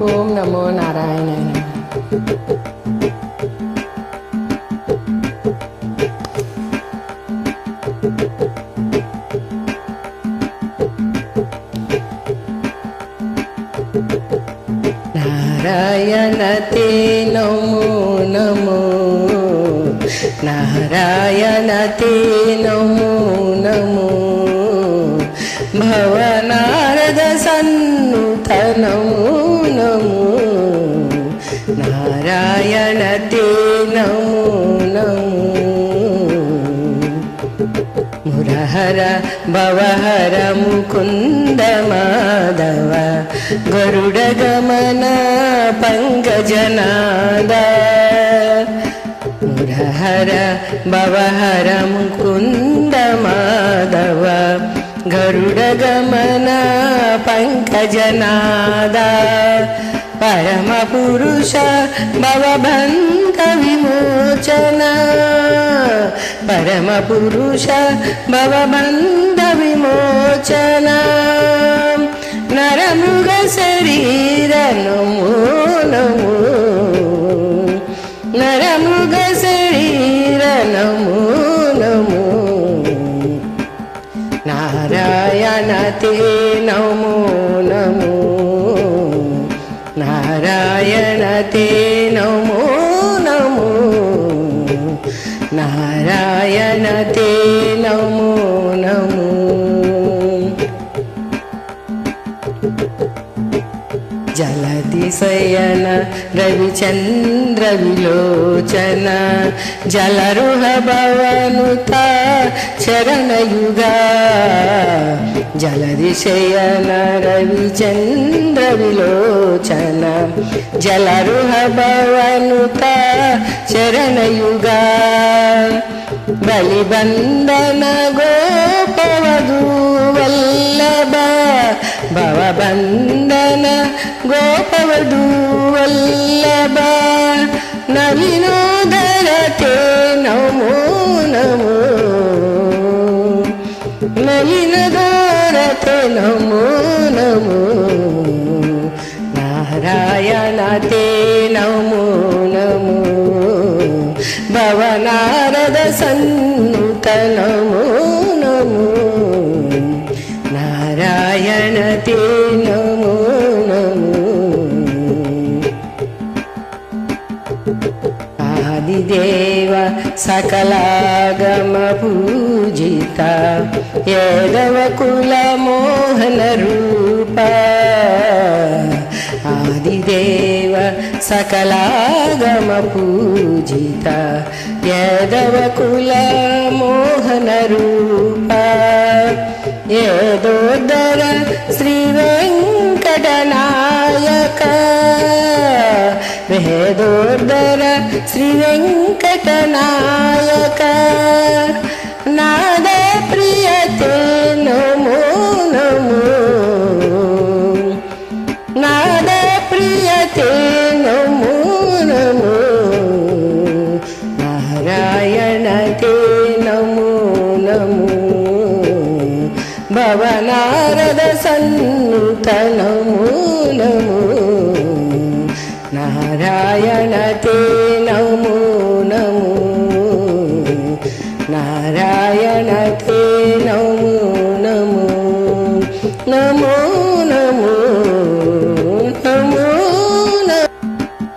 ఓం నమో నారాయణాయ. నారాయణ తే నమో నమో, నారాయణ తే నమో నమో, భవనారద సన్నుత నమో నమో, నారాయణ తే నమో నమో. మురహర భవహర ముకుంద మాధవ, గరుడ గమన పంకజనాద, మురహర భవహర ముకుంద మాధవ, గరుడ గమన పంకజనాద, పరమ పురుష భవబంధ విమోచన, పరమ పురుష భవబంధ విమోచన, నరమృగ శరీర నమో నమో, నరమృగ శరీర నమో నమో, నారాయణ తే నమో నమో, నారాయణ తే నమో నమో, నారాయణ తే నమో నమో. జలదిశయన రవిచంద్ర విలోచన, జలరుహ భవనుత చరణయుగా, జలదిశయన రవిచంద్ర విలోచన, జలరుహ భవనుత చరణయుగా, బలిబంధన గోపవధూ వల్లభ, భవబంధన గోపవధూ వల్లభ, నవీనోదర తే నమో నమో, నవీనోదర తే నమో నమో, నారాయణ తే నమో నమో, భవనారద సన్నుత నమో నమో, నారాయణ తే నమో నమో. ఆదిదేవ సకలాగమ పూజిత, యాదవ కుల మోహన రూప, ఆదిదేవ సకలాగమ పూజిత, యాదవ కుల మోహన రూప, యదోదర శ్రీ వెంకటనాయక, వేదోదర శ్రీ వెంకటనాయక, నాద ప్రియ తే నమో నమో, నాద ప్రియ తే